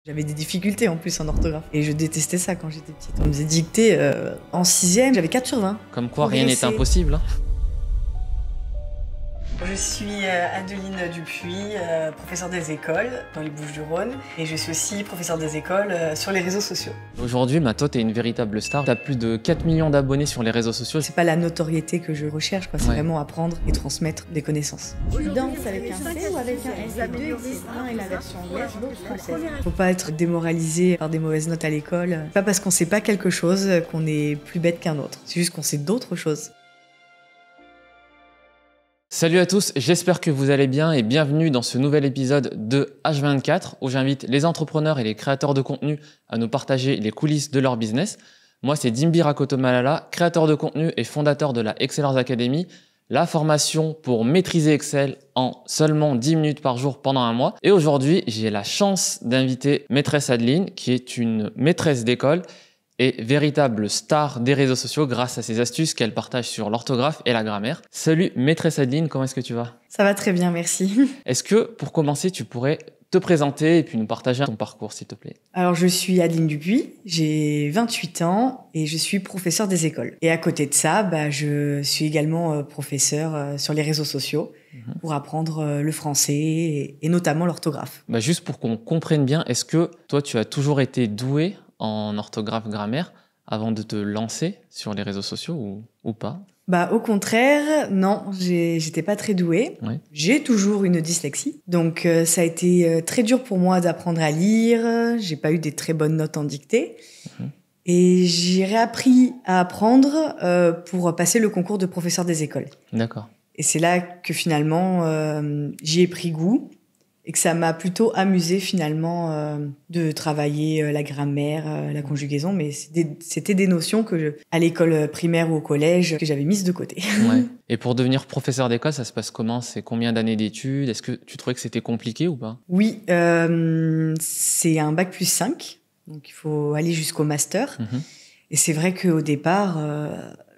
J'avais des difficultés en plus en orthographe. Et je détestais ça quand j'étais petite. On me faisait dicter en 6e, j'avais 4 sur 20. Comme quoi, rien n'est impossible. Hein. Je suis Adeline Dupuis, professeure des écoles dans les Bouches-du-Rhône. Et je suis aussi professeure des écoles sur les réseaux sociaux. Aujourd'hui, toi, t'es une véritable star. T'as plus de 4 millions d'abonnés sur les réseaux sociaux. C'est pas la notoriété que je recherche, quoi. C'est vraiment apprendre et transmettre des connaissances. Tu danses avec un C ou avec un S? Les deux existent. Un est la version anglaise, l'autre française. Faut pas être démoralisé par des mauvaises notes à l'école. C'est pas parce qu'on sait pas quelque chose qu'on est plus bête qu'un autre. C'est juste qu'on sait d'autres choses. Salut à tous, j'espère que vous allez bien et bienvenue dans ce nouvel épisode de H24 où j'invite les entrepreneurs et les créateurs de contenu à nous partager les coulisses de leur business. Moi, c'est Dimbi Rakotomalala, créateur de contenu et fondateur de la Excellers Academy, la formation pour maîtriser Excel en seulement 10 minutes par jour pendant un mois. Et aujourd'hui, j'ai la chance d'inviter maîtresse Adeline, qui est une maîtresse d'école et véritable star des réseaux sociaux grâce à ses astuces qu'elle partage sur l'orthographe et la grammaire. Salut maîtresse Adeline, comment est-ce que tu vas? Ça va très bien, merci. Est-ce que pour commencer, tu pourrais te présenter et puis nous partager ton parcours, s'il te plaît? Alors, je suis Adeline Dupuis, j'ai 28 ans et je suis professeure des écoles. Et à côté de ça, je suis également professeure sur les réseaux sociaux pour apprendre le français et notamment l'orthographe. Juste pour qu'on comprenne bien, est-ce que toi, tu as toujours été douée en orthographe, grammaire avant de te lancer sur les réseaux sociaux ou pas? Au contraire, non, j'étais pas très douée. Oui. J'ai toujours une dyslexie. Donc, ça a été très dur pour moi d'apprendre à lire. J'ai pas eu des très bonnes notes en dictée. Et j'ai réappris à apprendre pour passer le concours de professeur des écoles. D'accord. Et c'est là que finalement, j'y ai pris goût. Et que ça m'a plutôt amusé finalement de travailler la grammaire, la conjugaison, mais c'était des notions que à l'école primaire ou au collège que j'avais mises de côté. Ouais. Et pour devenir professeur d'école, ça se passe comment? C'est combien d'années d'études? Est-ce que tu trouvais que c'était compliqué ou pas? Oui, c'est un bac plus 5, donc il faut aller jusqu'au master. Et c'est vrai qu'au départ,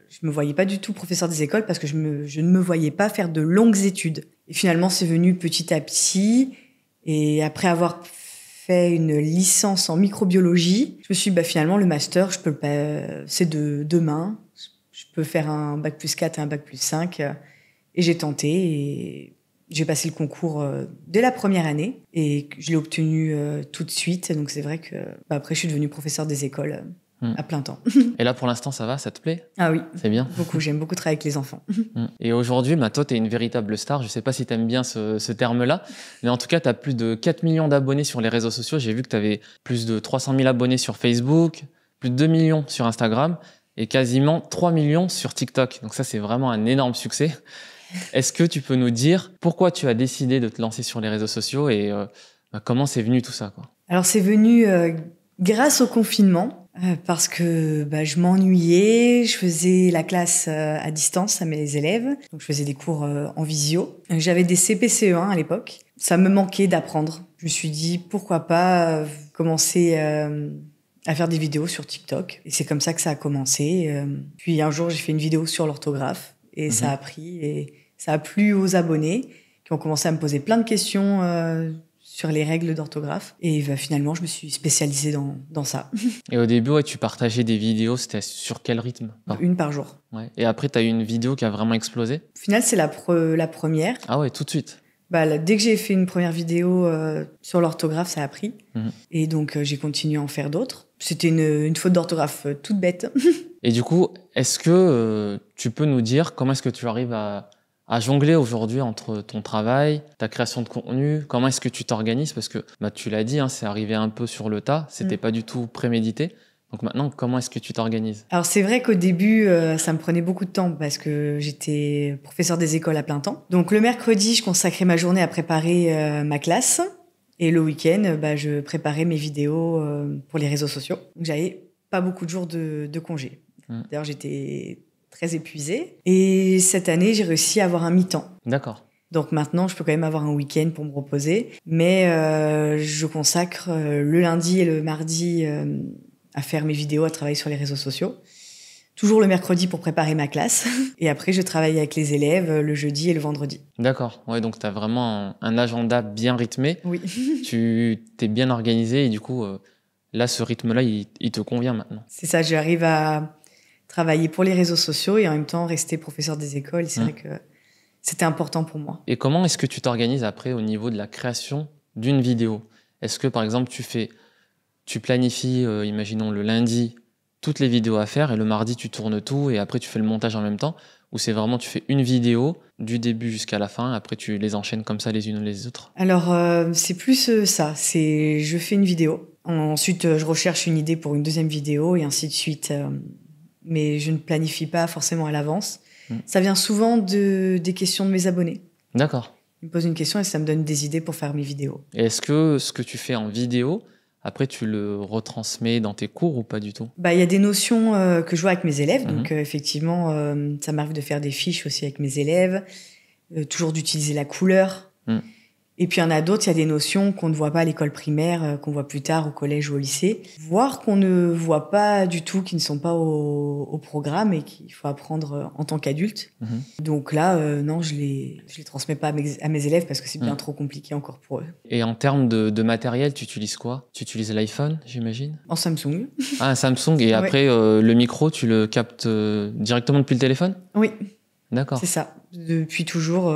je me voyais pas du tout professeur des écoles parce que je ne me voyais pas faire de longues études. Et finalement, c'est venu petit à petit. Et après avoir fait une licence en microbiologie, je me suis dit, finalement, le master, je peux le pas, c'est demain. Je peux faire un bac plus 4 et un bac plus 5. Et j'ai tenté et j'ai passé le concours dès la première année. Et je l'ai obtenu tout de suite. Donc c'est vrai que après, je suis devenue professeure des écoles à plein temps. Et là, pour l'instant, ça va? Ça te plaît? Ah oui. C'est bien? Beaucoup. J'aime beaucoup travailler avec les enfants. Et aujourd'hui, toi, tu es une véritable star. Je sais pas si tu aimes bien ce terme-là, mais en tout cas, tu as plus de 4 millions d'abonnés sur les réseaux sociaux. J'ai vu que tu avais plus de 300 000 abonnés sur Facebook, plus de 2 millions sur Instagram et quasiment 3 millions sur TikTok. Donc ça, c'est vraiment un énorme succès. Est-ce que tu peux nous dire pourquoi tu as décidé de te lancer sur les réseaux sociaux et comment c'est venu tout ça, quoi? Alors, c'est venu grâce au confinement. Parce que je m'ennuyais, je faisais la classe à distance à mes élèves, donc je faisais des cours en visio. J'avais des CP-CE1 à l'époque. Ça me manquait d'apprendre. Je me suis dit pourquoi pas commencer à faire des vidéos sur TikTok. Et c'est comme ça que ça a commencé. Puis un jour, j'ai fait une vidéo sur l'orthographe et ça a pris et ça a plu aux abonnés qui ont commencé à me poser plein de questions sur les règles d'orthographe. Et finalement, je me suis spécialisée dans ça. Et au début, tu partageais des vidéos, c'était sur quel rythme? Une par jour. Ouais. Et après, tu as eu une vidéo qui a vraiment explosé? Au final, c'est la première. Ah ouais, tout de suite? Dès que j'ai fait une première vidéo sur l'orthographe, ça a pris. Et donc, j'ai continué à en faire d'autres. C'était une faute d'orthographe toute bête. Et du coup, est-ce que tu peux nous dire comment est-ce que tu arrives à jongler aujourd'hui entre ton travail, ta création de contenu? Comment est-ce que tu t'organises? Parce que tu l'as dit, c'est arrivé un peu sur le tas, c'était pas du tout prémédité. Donc maintenant, comment est-ce que tu t'organises? Alors c'est vrai qu'au début, ça me prenait beaucoup de temps parce que j'étais professeure des écoles à plein temps. Donc le mercredi, je consacrais ma journée à préparer ma classe. Et le week-end, je préparais mes vidéos pour les réseaux sociaux. Donc j'avais pas beaucoup de jours de congé. D'ailleurs, j'étais très épuisée. Et cette année, j'ai réussi à avoir un mi-temps. D'accord. Donc maintenant, je peux quand même avoir un week-end pour me reposer. Mais je consacre le lundi et le mardi à faire mes vidéos, à travailler sur les réseaux sociaux. toujours le mercredi pour préparer ma classe. Et après, je travaille avec les élèves le jeudi et le vendredi. D'accord. Ouais, donc tu as vraiment un agenda bien rythmé. Oui. Tu t'es bien organisé et du coup, là, ce rythme-là, il te convient maintenant. C'est ça, j'arrive à travailler pour les réseaux sociaux et en même temps rester professeur des écoles. C'est vrai que c'était important pour moi. Et comment est-ce que tu t'organises après au niveau de la création d'une vidéo? Est-ce que, par exemple, tu planifies, imaginons le lundi, toutes les vidéos à faire et le mardi, tu tournes tout et après, tu fais le montage en même temps? Ou c'est vraiment, tu fais une vidéo du début jusqu'à la fin, après, tu les enchaînes comme ça les unes les autres? Alors, c'est plus ça. C'est je fais une vidéo. Ensuite, je recherche une idée pour une deuxième vidéo et ainsi de suite. Mais je ne planifie pas forcément à l'avance. Ça vient souvent des questions de mes abonnés. D'accord. Ils me posent une question et ça me donne des idées pour faire mes vidéos. Et est-ce que ce que tu fais en vidéo, après, tu le retransmets dans tes cours ou pas du tout? Il y a des notions que je vois avec mes élèves. Donc, effectivement, ça m'arrive de faire des fiches aussi avec mes élèves. Toujours d'utiliser la couleur. Et puis, il y en a d'autres, il y a des notions qu'on ne voit pas à l'école primaire, qu'on voit plus tard au collège ou au lycée. Voire qu'on ne voit pas du tout, qui ne sont pas au programme et qu'il faut apprendre en tant qu'adulte. Donc là, non, je les transmets pas à mes élèves parce que c'est bien trop compliqué encore pour eux. Et en termes de matériel, tu utilises quoi? Tu utilises l'iPhone, j'imagine? En Samsung. Ah, un Samsung. Et après, le micro, tu le captes directement depuis le téléphone? Oui. D'accord. C'est ça. Depuis toujours.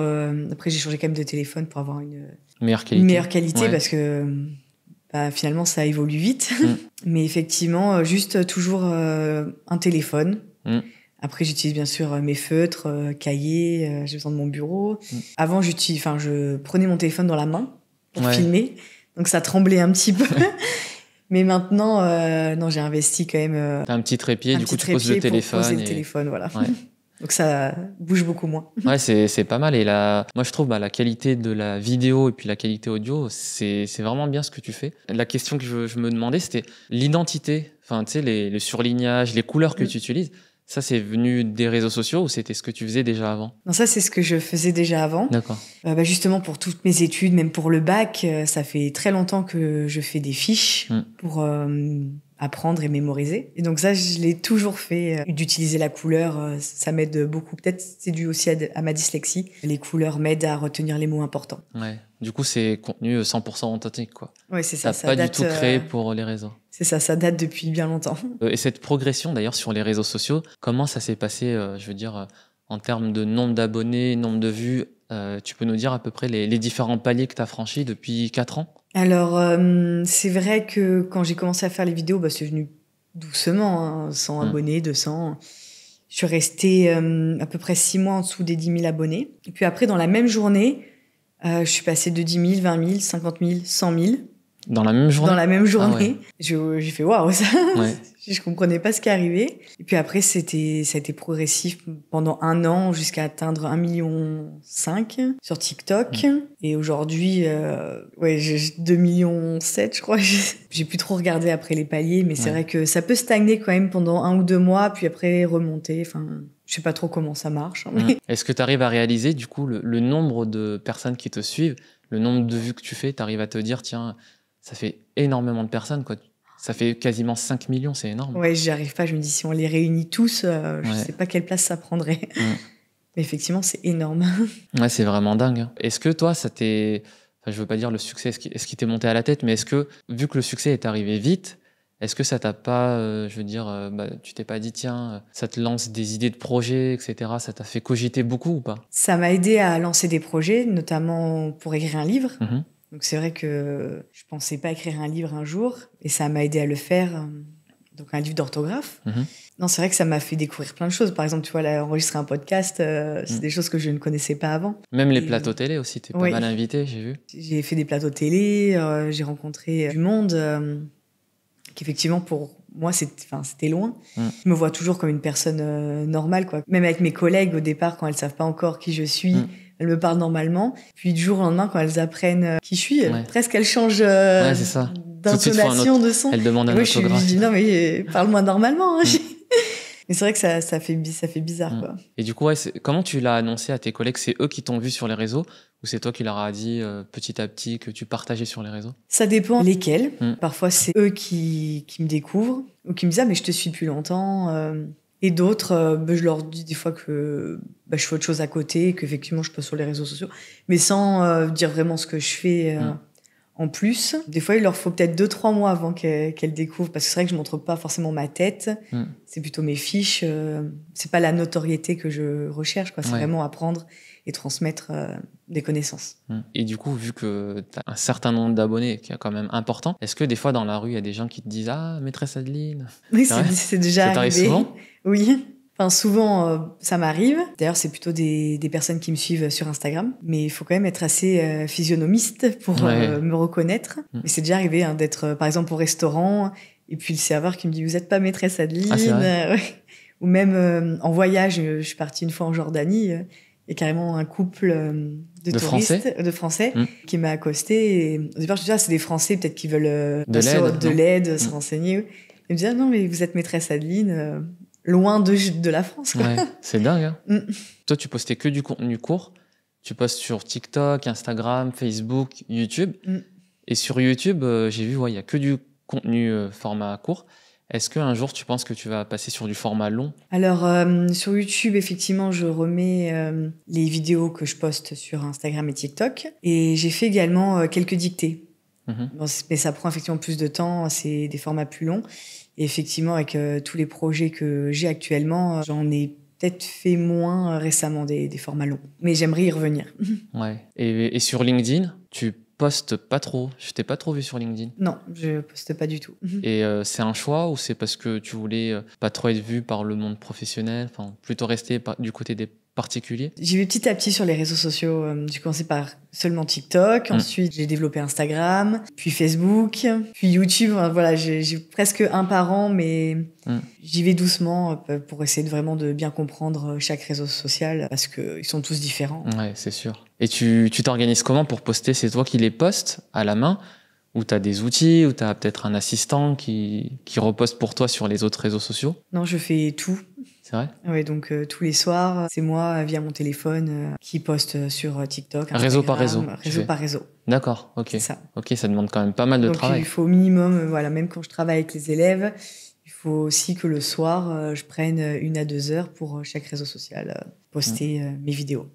Après, j'ai changé quand même de téléphone pour avoir une meilleure qualité parce que finalement, ça évolue vite. Mais effectivement, juste toujours un téléphone. Après, j'utilise bien sûr mes feutres, cahiers. J'ai besoin de mon bureau. Avant, je prenais mon téléphone dans la main pour filmer. Donc, ça tremblait un petit peu. Mais maintenant, non, j'ai investi quand même. T'as un petit trépied, du coup, tu poses le téléphone. Poser le téléphone, voilà. Ouais. Donc ça bouge beaucoup moins. Ouais, c'est pas mal. Et moi, je trouve la qualité de la vidéo et puis la qualité audio, c'est vraiment bien ce que tu fais. La question que je me demandais, c'était l'identité. Enfin, tu sais, le surlignage, les couleurs que tu utilises. Ça, c'est venu des réseaux sociaux ou c'était ce que tu faisais déjà avant? Non, ça, c'est ce que je faisais déjà avant. D'accord. Justement, pour toutes mes études, même pour le bac, ça fait très longtemps que je fais des fiches pour apprendre et mémoriser. Et donc ça, je l'ai toujours fait. D'utiliser la couleur, ça m'aide beaucoup. Peut-être c'est dû aussi à ma dyslexie. Les couleurs m'aident à retenir les mots importants. Ouais. Du coup, c'est contenu 100% authentique, quoi. Ouais, c'est ça. Ça pas du tout créé pour les réseaux. C'est ça date depuis bien longtemps. Et cette progression, d'ailleurs, sur les réseaux sociaux, comment ça s'est passé, je veux dire, en termes de nombre d'abonnés, nombre de vues? Tu peux nous dire à peu près les différents paliers que tu as franchis depuis 4 ans? Alors, c'est vrai que quand j'ai commencé à faire les vidéos, c'est venu doucement, 100 abonnés, 200. Je suis restée à peu près 6 mois en dessous des 10 000 abonnés. Et puis après, dans la même journée, je suis passée de 10 000, 20 000, 50 000, 100 000. Dans la même journée? Dans la même journée. Ah ouais. J'ai fait waouh, ça. Ouais. Je comprenais pas ce qui arrivait. Et puis après, ça a été progressif pendant 1 an jusqu'à atteindre 1,5 million sur TikTok. Et aujourd'hui, j'ai 2,7 millions, je crois. J'ai plus trop regardé après les paliers, mais c'est vrai que ça peut stagner quand même pendant 1 ou 2 mois, puis après remonter. Enfin, je sais pas trop comment ça marche. Mais... Est-ce que tu arrives à réaliser, du coup, le nombre de personnes qui te suivent, le nombre de vues que tu fais, tu arrives à te dire, tiens, ça fait énormément de personnes, quoi. Ça fait quasiment 5 millions, c'est énorme. Ouais, j'y arrive pas. Je me dis, si on les réunit tous, je sais pas quelle place ça prendrait. Mais effectivement, c'est énorme. Ouais, c'est vraiment dingue. Est-ce que toi, ça t'est... Enfin, je veux pas dire le succès, est-ce qu'il t'est monté à la tête, mais est-ce que, vu que le succès est arrivé vite, est-ce que ça t'a pas, je veux dire, tu t'es pas dit, tiens, ça te lance des idées de projets, etc. Ça t'a fait cogiter beaucoup ou pas? Ça m'a aidé à lancer des projets, notamment pour écrire un livre. Donc c'est vrai que je pensais pas écrire un livre un jour, et ça m'a aidé à le faire. Donc un livre d'orthographe. Non, c'est vrai que ça m'a fait découvrir plein de choses. Par exemple, tu vois, là, enregistrer un podcast, c'est des choses que je ne connaissais pas avant. Même les plateaux télé aussi, t'es pas mal invité, j'ai vu. J'ai fait des plateaux télé, j'ai rencontré du monde qu'effectivement pour moi c'était loin. Je me vois toujours comme une personne normale, quoi. Même avec mes collègues au départ, quand elles savent pas encore qui je suis. Elles me parlent normalement. Puis du jour au lendemain, quand elles apprennent qui je suis, presque elles changent c'est ça. d'intonation, de son. Elles demandent un autographe. Je dis non mais parle-moi normalement. Mais c'est vrai que ça fait bizarre, quoi. Et du coup, comment tu l'as annoncé à tes collègues? C'est eux qui t'ont vu sur les réseaux ou c'est toi qui leur as dit petit à petit que tu partageais sur les réseaux? Ça dépend lesquels. Parfois, c'est eux qui me découvrent ou qui me disent « Ah, mais je te suis depuis longtemps ». Et d'autres, je leur dis des fois que je fais autre chose à côté, qu'effectivement je poste sur les réseaux sociaux, mais sans dire vraiment ce que je fais en plus. Des fois, il leur faut peut-être 2-3 mois avant qu'elles découvrent, parce que c'est vrai que je montre pas forcément ma tête, c'est plutôt mes fiches. C'est pas la notoriété que je recherche, quoi. C'est vraiment apprendre et transmettre des connaissances. Et du coup, vu que tu as un certain nombre d'abonnés qui est quand même important, est-ce que des fois dans la rue, il y a des gens qui te disent « Ah, maîtresse Adeline ?» Oui, c'est déjà arrivé. Ça t'arrive souvent ? Oui. Enfin, souvent, ça m'arrive. D'ailleurs, c'est plutôt des personnes qui me suivent sur Instagram. Mais il faut quand même être assez physionomiste pour me reconnaître. Mais c'est déjà arrivé d'être, par exemple, au restaurant, et puis le serveur qui me dit « Vous n'êtes pas maîtresse Adeline ?» Ou même en voyage, je suis partie une fois en Jordanie, il y a carrément un couple de touristes, de Français qui m'a accosté. Et au départ, je me disais, c'est des Français peut-être qui veulent de l'aide, se renseigner. Ils me disaient, non, mais vous êtes maîtresse Adeline, loin de la France, quoi. Ouais, c'est dingue. Hein. Toi, tu postais que du contenu court. Tu postes sur TikTok, Instagram, Facebook, YouTube. Et sur YouTube, j'ai vu, il y a que du contenu format court. Est-ce qu'un jour, tu penses que tu vas passer sur du format long ? Alors, sur YouTube, effectivement, je remets les vidéos que je poste sur Instagram et TikTok. Et j'ai fait également quelques dictées. Bon, mais ça prend effectivement plus de temps, c'est des formats plus longs. Et effectivement, avec tous les projets que j'ai actuellement, j'en ai peut-être fait moins récemment des formats longs. Mais j'aimerais y revenir. Ouais. Et sur LinkedIn, tu postes pas trop. Je t'ai pas trop vu sur LinkedIn. Non, je poste pas du tout. Et c'est un choix ou c'est parce que tu voulais pas trop être vu par le monde professionnel, enfin plutôt rester du côté des particuliers? J'y vais petit à petit sur les réseaux sociaux. J'ai commencé par seulement TikTok, ensuite j'ai développé Instagram, puis Facebook, puis YouTube. Voilà, j'ai presque un par an, mais j'y vais doucement pour essayer de vraiment de bien comprendre chaque réseau social parce qu'ils sont tous différents. Ouais, c'est sûr. Et tu t'organises comment pour poster? C'est toi qui les postes à la main ou tu as des outils, ou tu as peut-être un assistant qui reposte pour toi sur les autres réseaux sociaux? Non, je fais tout. C'est vrai? Oui, donc tous les soirs, c'est moi, via mon téléphone, qui poste sur TikTok, Instagram. Réseau par réseau? Réseau par réseau. D'accord, ok. C'est ça. Ok, ça demande quand même pas mal de travail. Donc il faut au minimum, même quand je travaille avec les élèves, il faut aussi que le soir, je prenne 1 à 2 heures pour chaque réseau social poster mes vidéos.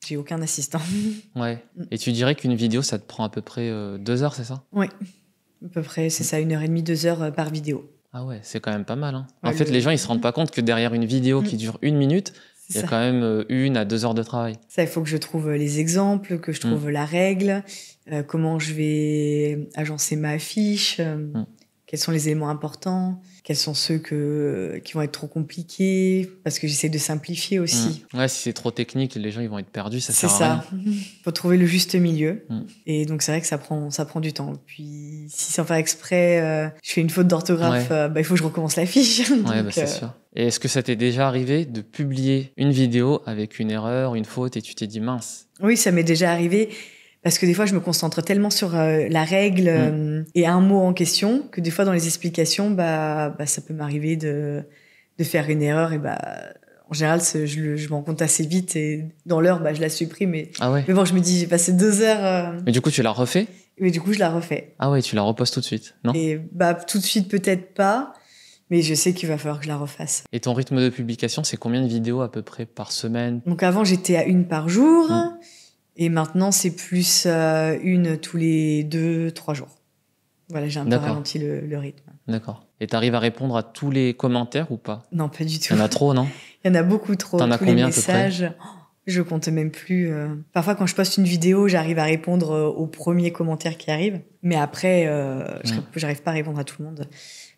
J'ai aucun assistant. Ouais. Et tu dirais qu'une vidéo, ça te prend à peu près 2 heures, c'est ça? Oui, à peu près, c'est ça, 1h30, 2 heures par vidéo. Ah ouais, c'est quand même pas mal. Hein. Ouais, en fait, les gens, ils se rendent pas compte que derrière une vidéo qui dure 1 minute, il y a quand même 1 à 2 heures de travail. Ça, il faut que je trouve les exemples, que je trouve la règle, comment je vais agencer ma fiche, quels sont les éléments importants, quels sont ceux qui vont être trop compliqués, parce que j'essaie de simplifier aussi. Ouais, si c'est trop technique, les gens ils vont être perdus, ça sert à rien. C'est ça. Faut trouver le juste milieu. Et donc c'est vrai que ça prend du temps. Puis si sans faire exprès, je fais une faute d'orthographe, il faut que je recommence la fiche. Ouais, c'est sûr. Et est-ce que ça t'est déjà arrivé de publier une vidéo avec une erreur, une faute, et tu t'es dit mince? Oui, ça m'est déjà arrivé. Parce que des fois, je me concentre tellement sur la règle et un mot en question que des fois, dans les explications, ça peut m'arriver de faire une erreur. Et en général, je m'en rends compte assez vite et dans l'heure, je la supprime. Mais bon, je me dis, j'ai passé 2 heures. Mais du coup, tu l'as refait? Mais du coup, je la refais. Ah ouais, tu la reposes tout de suite, non? Et tout de suite, peut-être pas. Mais je sais qu'il va falloir que je la refasse. Et ton rythme de publication, c'est combien de vidéos à peu près par semaine? Donc avant, j'étais à 1 par jour. Et maintenant, c'est plus 1 tous les 2-3 jours. Voilà, j'ai un peu ralenti le rythme. D'accord. Et tu arrives à répondre à tous les commentaires ou pas? Non, pas du tout. Il y en a trop, non? Il y en a beaucoup trop. T'en as tous combien les messages, à peu près? Je compte même plus. Parfois, quand je poste une vidéo, j'arrive à répondre aux premiers commentaires qui arrivent. Mais après, j'arrive pas à répondre à tout le monde.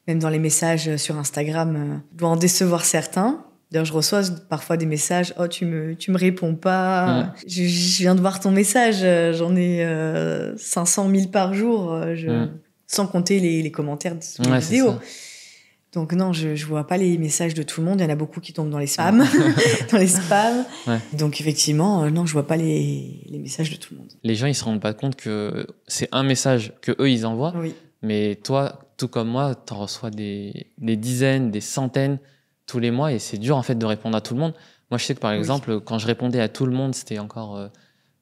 Même dans les messages sur Instagram, je dois en décevoir certains. D'ailleurs, je reçois parfois des messages « Oh, tu me réponds pas. Je viens de voir ton message. J'en ai 500 000 par jour. Sans compter les commentaires de mes vidéos. » Donc non, je vois pas les messages de tout le monde. Il y en a beaucoup qui tombent dans les spams. Dans les spams. Donc effectivement, non, je vois pas les messages de tout le monde. Les gens, ils se rendent pas compte que c'est un message que eux ils envoient. Oui. Mais toi, tout comme moi, t'en reçois des dizaines, des centaines tous les mois, et c'est dur en fait de répondre à tout le monde. Moi, je sais que par exemple, quand je répondais à tout le monde, c'était encore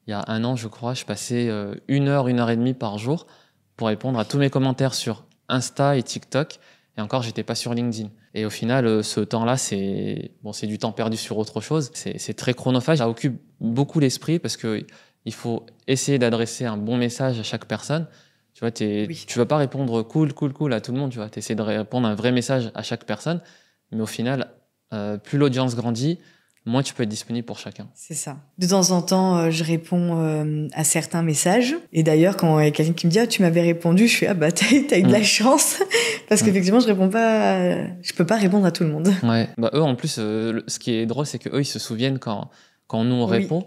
il y a 1 an, je crois, je passais 1 heure, 1 heure et demie par jour pour répondre à tous mes commentaires sur Insta et TikTok. Et encore, j'étais pas sur LinkedIn. Et au final, ce temps-là, c'est du temps perdu sur autre chose. C'est très chronophage. Ça occupe beaucoup l'esprit parce qu'il faut essayer d'adresser un bon message à chaque personne. Tu vois, tu vas pas répondre cool à tout le monde. Tu vas essayer de répondre un vrai message à chaque personne. Mais au final, plus l'audience grandit, moins tu peux être disponible pour chacun. C'est ça. De temps en temps, je réponds à certains messages. Et d'ailleurs, quand il y a quelqu'un qui me dit « Ah, tu m'avais répondu », je fais « Ah bah, t'as eu de la chance !» Parce qu'effectivement, je peux pas répondre à tout le monde. Ouais. Bah, eux, en plus, ce qui est drôle, c'est qu'eux, ils se souviennent quand nous, on répond.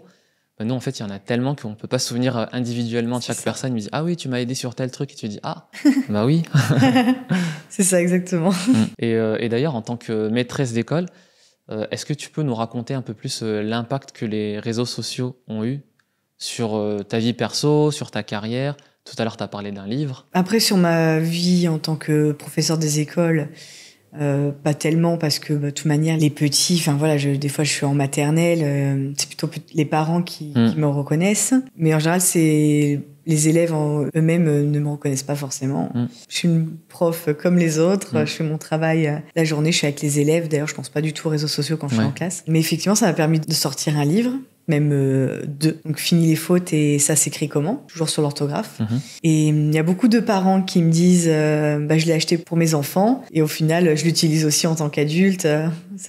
Bah, nous, en fait, il y en a tellement qu'on peut pas se souvenir individuellement de chaque personne. Ils me disent « Ah oui, tu m'as aidé sur tel truc. » Et tu dis « Ah, bah oui. » C'est ça, exactement. Et d'ailleurs, en tant que maîtresse d'école, est-ce que tu peux nous raconter un peu plus l'impact que les réseaux sociaux ont eu sur ta vie perso, sur ta carrière? Tout à l'heure, tu as parlé d'un livre. Après, sur ma vie en tant que professeur des écoles, pas tellement parce que de toute manière, les petits, enfin voilà, des fois je suis en maternelle, c'est plutôt les parents qui me reconnaissent. Mais en général, c'est les élèves eux-mêmes ne me reconnaissent pas forcément. Je suis une prof comme les autres, je fais mon travail la journée, je suis avec les élèves. D'ailleurs, je pense pas du tout aux réseaux sociaux quand je suis en classe. Mais effectivement, ça m'a permis de sortir un livre, même deux. Donc, Fini les fautes et ça s'écrit comment, toujours sur l'orthographe. Et il y a beaucoup de parents qui me disent je l'ai acheté pour mes enfants et au final, je l'utilise aussi en tant qu'adulte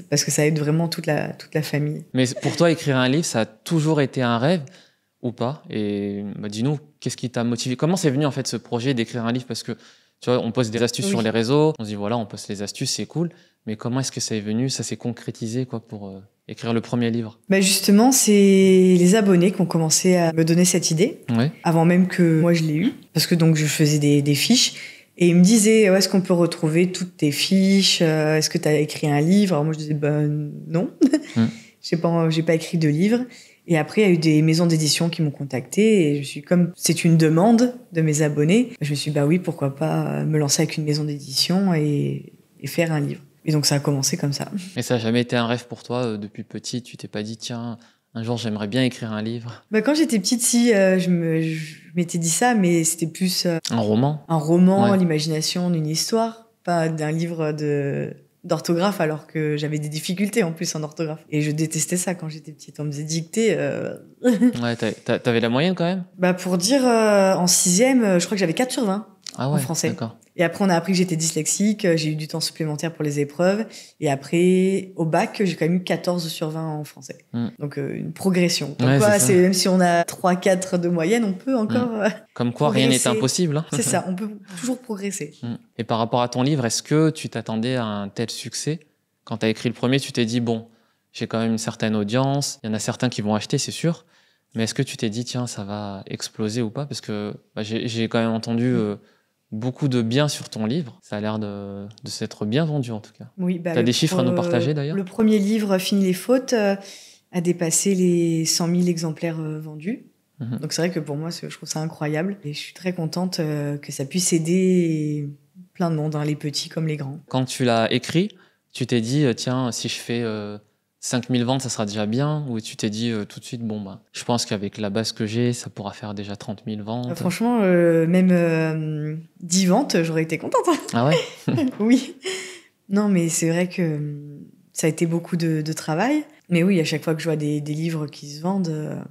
parce que ça aide vraiment toute la famille. Mais pour toi, écrire un livre, ça a toujours été un rêve ou pas? Et dis-nous, qu'est-ce qui t'a motivé? Comment c'est venu en fait ce projet d'écrire un livre? Parce que tu vois, on poste des astuces sur les réseaux, on se dit voilà, on poste les astuces, c'est cool. Mais comment est-ce que ça est venu? Ça s'est concrétisé pour écrire le premier livre? Justement, c'est les abonnés qui ont commencé à me donner cette idée, avant même que moi je l'ai eu. Parce que donc je faisais des fiches et ils me disaient est-ce qu'on peut retrouver toutes tes fiches? Est-ce que tu as écrit un livre? Alors moi je disais non, j'ai pas écrit de livre. Et après, il y a eu des maisons d'édition qui m'ont contactée et comme c'est une demande de mes abonnés, je me suis dit oui, pourquoi pas me lancer avec une maison d'édition et faire un livre. Et donc ça a commencé comme ça. Mais ça n'a jamais été un rêve pour toi depuis petit? Tu t'es pas dit tiens, un jour j'aimerais bien écrire un livre? Quand j'étais petite, si, je m'étais dit ça, mais c'était plus un roman. Un roman, l'imagination d'une histoire, pas d'un livre d'orthographe, alors que j'avais des difficultés en plus en orthographe. Et je détestais ça quand j'étais petite. On me faisait dicter. Ouais, t'avais la moyenne quand même? Pour dire, en 6e, je crois que j'avais 4 sur 20 en français. D'accord. Et après, on a appris que j'étais dyslexique, j'ai eu du temps supplémentaire pour les épreuves. Et après, au bac, j'ai quand même eu 14 sur 20 en français. Donc, une progression. Comme quoi, même si on a 3-4 de moyenne, on peut encore Comme quoi, rien n'est impossible. C'est ça, on peut toujours progresser. Et par rapport à ton livre, est-ce que tu t'attendais à un tel succès? Quand tu as écrit le premier, tu t'es dit, bon, j'ai quand même une certaine audience, il y en a certains qui vont acheter, c'est sûr. Mais est-ce que tu t'es dit, tiens, ça va exploser ou pas? Parce que j'ai quand même entendu... beaucoup de bien sur ton livre. Ça a l'air de s'être bien vendu, en tout cas. Oui, tu as des chiffres à nous partager, d'ailleurs? Le premier livre, Fini les fautes, a dépassé les 100 000 exemplaires vendus. Donc c'est vrai que pour moi, je trouve ça incroyable. Et je suis très contente que ça puisse aider plein de monde, les petits comme les grands. Quand tu l'as écrit, tu t'es dit, tiens, si je fais 5000 ventes, ça sera déjà bien? Ou tu t'es dit tout de suite, je pense qu'avec la base que j'ai, ça pourra faire déjà 30 000 ventes? Franchement, même 10 ventes, j'aurais été contente. Ah ouais? Oui. Non, mais c'est vrai que ça a été beaucoup de travail. Mais oui, à chaque fois que je vois des livres qui se vendent,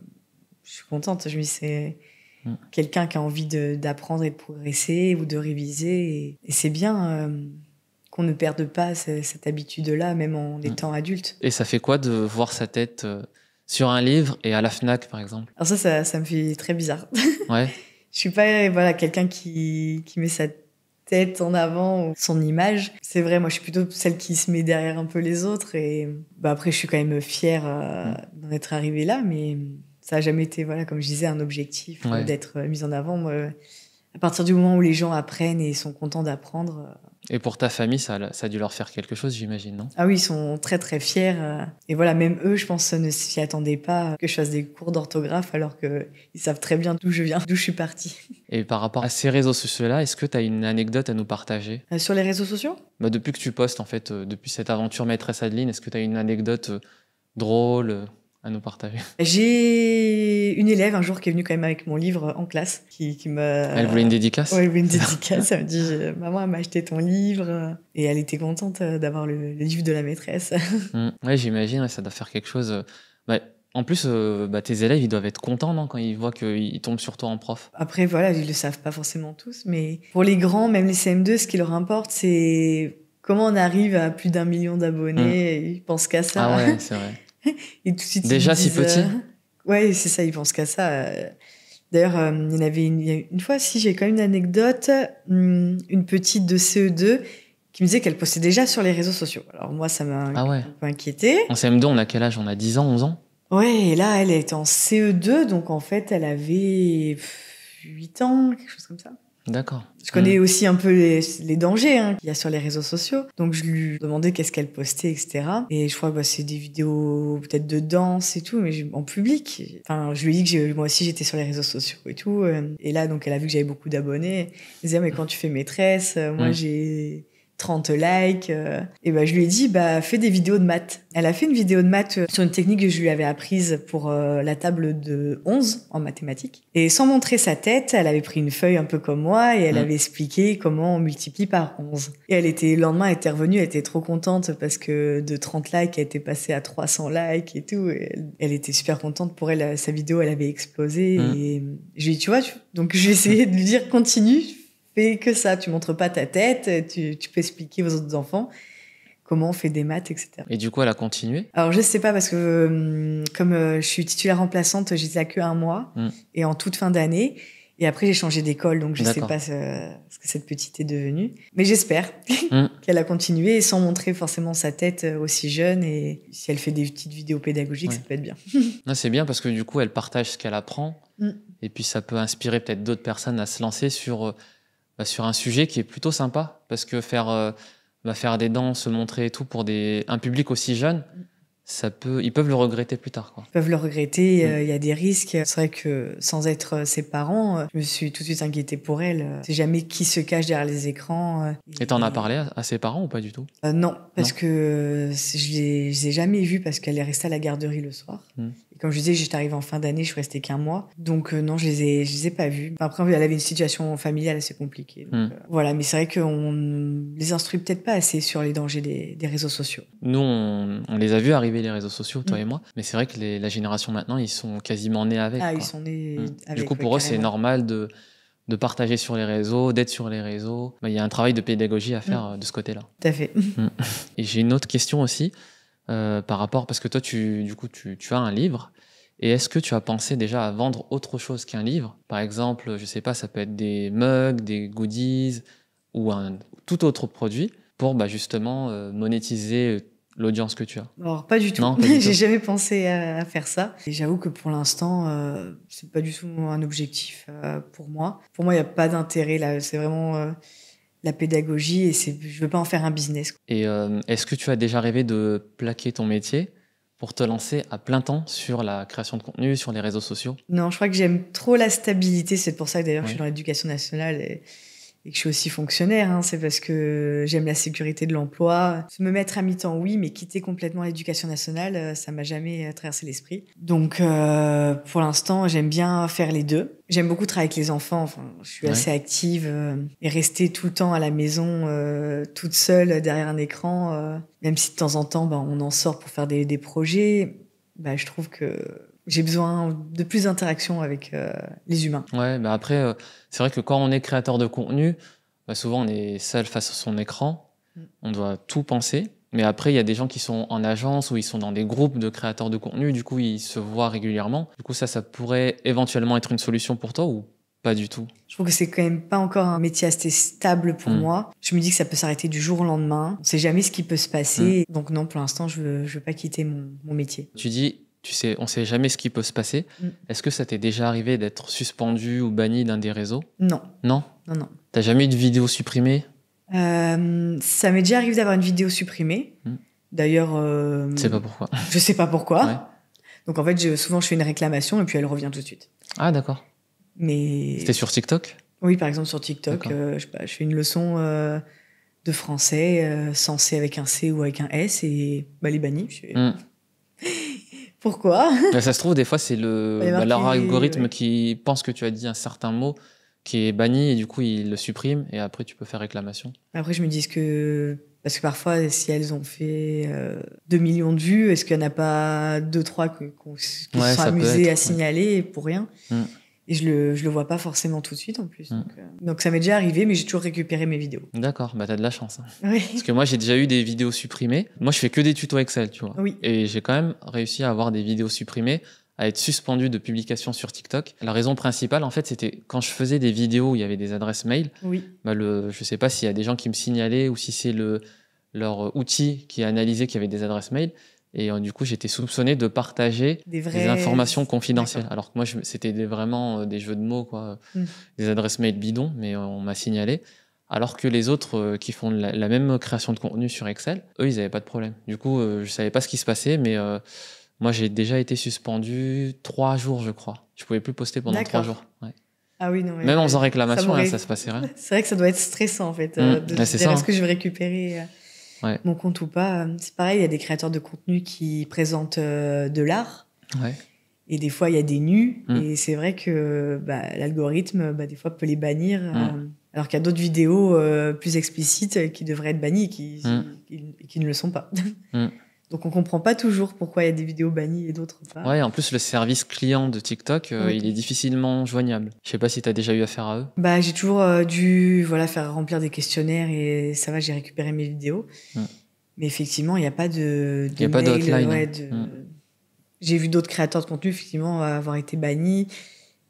je suis contente. Je me dis, c'est quelqu'un qui a envie d'apprendre et de progresser ou de réviser. Et c'est bien... qu'on ne perde pas cette habitude-là, même en étant adulte. Et ça fait quoi de voir sa tête sur un livre et à la Fnac, par exemple? Alors ça me fait très bizarre. Ouais. Je suis pas quelqu'un qui met sa tête en avant, ou son image. C'est vrai, moi je suis plutôt celle qui se met derrière un peu les autres. Et après, je suis quand même fière d'en être arrivée là, mais ça n'a jamais été, comme je disais, un objectif d'être mise en avant. Moi, à partir du moment où les gens apprennent et sont contents d'apprendre... Et pour ta famille, ça a dû leur faire quelque chose, j'imagine, non? Ah oui, ils sont très très fiers. Et même eux, je pense, ne s'y attendaient pas que je fasse des cours d'orthographe, alors qu'ils savent très bien d'où je viens, d'où je suis partie. Et par rapport à ces réseaux sociaux-là, est-ce que tu as une anecdote à nous partager? Sur les réseaux sociaux? Depuis que tu postes, en fait, depuis cette aventure maîtresse Adeline, est-ce que tu as une anecdote drôle, à nous partager? J'ai une élève un jour qui est venue quand même avec mon livre en classe, qui m'a... Elle voulait une dédicace? Oui, elle voulait une dédicace. Elle me dit, maman, elle m'a acheté ton livre. Et elle était contente d'avoir le livre de la maîtresse. Ouais, j'imagine, ouais, ça doit faire quelque chose. Bah, en plus, tes élèves, ils doivent être contents, non, quand ils voient qu'ils tombent sur toi en prof. Après, voilà, ils le savent pas forcément tous, mais pour les grands, même les CM2, ce qui leur importe, c'est comment on arrive à plus d'1 million d'abonnés. Ils pensent qu'à ça. Ah ouais, c'est vrai. Et tout de suite, Déjà ils me si disent, petit? Ouais, c'est ça, ils pensent qu'à ça. D'ailleurs, il y en avait une fois, si j'ai quand même une anecdote, une petite de CE2 qui me disait qu'elle postait déjà sur les réseaux sociaux. Alors moi, ça m'a un peu inquiétée. En CM2, on a quel âge? On a 10 ans, 11 ans? Ouais, et là, elle était en CE2, donc en fait, elle avait 8 ans, quelque chose comme ça. D'accord. Je connais aussi un peu les dangers qu'il y a sur les réseaux sociaux. Donc, je lui demandais qu'est-ce qu'elle postait, etc. Et je crois que c'est des vidéos peut-être de danse et tout, mais en public. Enfin, je lui ai dit que moi aussi, j'étais sur les réseaux sociaux et tout. Et là, donc, elle a vu que j'avais beaucoup d'abonnés. Elle disait, mais quand tu fais maîtresse, moi, j'ai 30 likes. Et je lui ai dit, fais des vidéos de maths. Elle a fait une vidéo de maths sur une technique que je lui avais apprise pour la table de 11 en mathématiques. Et sans montrer sa tête, elle avait pris une feuille un peu comme moi et elle avait expliqué comment on multiplie par 11. Et le lendemain, elle était revenue, elle était trop contente parce que de 30 likes, elle était passée à 300 likes et tout. Et elle était super contente. Pour elle, sa vidéo, elle avait explosé. Et je lui ai dit, tu vois, donc je vais essayer de lui dire, continue. Fais que ça, tu montres pas ta tête, tu peux expliquer aux autres enfants comment on fait des maths, etc. Et du coup, elle a continué? Alors, je sais pas, parce que comme je suis titulaire remplaçante, j'étais à que 1 mois, et en toute fin d'année. Et après, j'ai changé d'école, donc je sais pas ce que cette petite est devenue. Mais j'espère qu'elle a continué, sans montrer forcément sa tête aussi jeune. Et si elle fait des petites vidéos pédagogiques, ça peut être bien. Non, c'est bien parce que du coup, elle partage ce qu'elle apprend. Et puis, ça peut inspirer peut-être d'autres personnes à se lancer sur un sujet qui est plutôt sympa, parce que faire des danses, se montrer et tout pour un public aussi jeune, ils peuvent le regretter plus tard, quoi. Ils peuvent le regretter, il y a des risques. C'est vrai que sans être ses parents, je me suis tout de suite inquiétée pour elle. C'est jamais qui se cache derrière les écrans. Et t'en as parlé à ses parents ou pas du tout? Non, parce que je les ai jamais vus parce qu'elle est restée à la garderie le soir. Et comme je disais, j'étais arrivée en fin d'année, je suis restée qu'1 mois. Donc non, je les ai pas vus. Après, elle avait une situation familiale assez compliquée. Donc, voilà, mais c'est vrai qu'on les instruit peut-être pas assez sur les dangers des réseaux sociaux. Nous, on les a vus arriver, les réseaux sociaux, toi et moi. Mais c'est vrai que la génération maintenant, ils sont quasiment nés avec. Ils sont nés avec. Du coup, pour eux, c'est normal de partager sur les réseaux, d'être sur les réseaux. Il y a un travail de pédagogie à faire de ce côté-là. Tout à fait. Et j'ai une autre question aussi, par rapport, parce que toi, tu as un livre. Et est-ce que tu as pensé déjà à vendre autre chose qu'un livre? Par exemple, je sais pas, ça peut être des mugs, des goodies ou un tout autre produit pour justement monétiser l'audience que tu as. Alors, pas du tout. Non, pas du tout. J'ai jamais pensé à faire ça. Et j'avoue que pour l'instant, c'est pas du tout un objectif pour moi. Pour moi, il n'y a pas d'intérêt là. C'est vraiment la pédagogie et je veux pas en faire un business. Et est-ce que tu as déjà rêvé de plaquer ton métier pour te lancer à plein temps sur la création de contenu, sur les réseaux sociaux? Non, je crois que j'aime trop la stabilité. C'est pour ça que d'ailleurs je suis dans l'éducation nationale et que je suis aussi fonctionnaire. C'est parce que j'aime la sécurité de l'emploi. Me mettre à mi-temps, oui, mais quitter complètement l'éducation nationale, ça m'a jamais traversé l'esprit. Donc, pour l'instant, j'aime bien faire les deux. J'aime beaucoup travailler avec les enfants. Enfin, je suis assez active et rester tout le temps à la maison, toute seule derrière un écran, même si de temps en temps, on en sort pour faire des projets. Je trouve que j'ai besoin de plus d'interaction avec les humains. Ouais, après, c'est vrai que quand on est créateur de contenu, souvent on est seul face à son écran, on doit tout penser. Mais après, il y a des gens qui sont en agence ou ils sont dans des groupes de créateurs de contenu, du coup ils se voient régulièrement. Du coup ça pourrait éventuellement être une solution pour toi ou pas du tout? Je trouve que c'est quand même pas encore un métier assez stable pour moi. Je me dis que ça peut s'arrêter du jour au lendemain. On sait jamais ce qui peut se passer. Donc non, pour l'instant, je veux pas quitter mon métier. Tu dis, on sait jamais ce qui peut se passer. Est-ce que ça t'est déjà arrivé d'être suspendu ou banni d'un des réseaux? Non. Non? Non. T'as jamais eu de vidéo supprimée? Ça m'est déjà arrivé d'avoir une vidéo supprimée. D'ailleurs... Tu sais pas pourquoi? Je sais pas pourquoi. Ouais. Donc en fait, souvent je fais une réclamation et puis elle revient tout de suite. Ah d'accord. Mais... C'était sur TikTok? Oui, par exemple sur TikTok, je fais une leçon de français, sans C avec un C ou avec un S, et elle est bannie. Pourquoi? Ça se trouve, des fois, c'est Il y a marqué, leur algorithme ouais. qui pense que tu as dit un certain mot qui est banni et du coup, il le supprime et après, tu peux faire réclamation. Après, je me dis que... Parce que parfois, si elles ont fait 2 millions de vues, est-ce qu'il n'y en a pas 2-3 qui se sont Ouais, ça peut amusés être, à ouais. signaler pour rien? Mm. Et je le vois pas forcément tout de suite en plus. Mm. Donc ça m'est déjà arrivé, mais j'ai toujours récupéré mes vidéos. D'accord, bah t'as de la chance. Hein. Oui. Parce que moi, j'ai déjà eu des vidéos supprimées. Moi, je fais que des tutos Excel, tu vois. Oui. Et j'ai quand même réussi à avoir des vidéos supprimées, à être suspendu de publication sur TikTok. La raison principale, en fait, c'était quand je faisais des vidéos où il y avait des adresses mail, Oui. bah je sais pas s'il y a des gens qui me signalaient ou si c'est leur outil qui a analysé qu'il y avait des adresses mail. Et du coup, j'étais soupçonné de partager des informations confidentielles. D'accord. Alors que moi, c'était vraiment des jeux de mots, quoi, des adresses mail bidons, mais on m'a signalé. Alors que les autres qui font la même création de contenu sur Excel, eux, ils n'avaient pas de problème. Du coup, je savais pas ce qui se passait, mais moi, j'ai déjà été suspendu 3 jours, je crois. Je pouvais plus poster pendant 3 jours. Ouais. Ah oui, non. Même en faisant réclamation, ça ça se passait rien. C'est vrai que ça doit être stressant, en fait, Ouais, de se dire, est-ce que je vais récupérer mon compte ou pas? C'est pareil, il y a des créateurs de contenu qui présentent de l'art. Ouais. Et des fois, il y a des nus. Et c'est vrai que l'algorithme, des fois, peut les bannir. Alors qu'il y a d'autres vidéos plus explicites qui devraient être bannies et qui ne le sont pas. Donc, on comprend pas toujours pourquoi il y a des vidéos bannies et d'autres pas. Ouais, en plus, le service client de TikTok, il est difficilement joignable. Je sais pas si tu as déjà eu affaire à eux. J'ai toujours dû faire remplir des questionnaires et ça va, j'ai récupéré mes vidéos. Mais effectivement, il n'y a pas de il n'y a pas d'hotline. Ouais, J'ai vu d'autres créateurs de contenu, effectivement, avoir été bannis.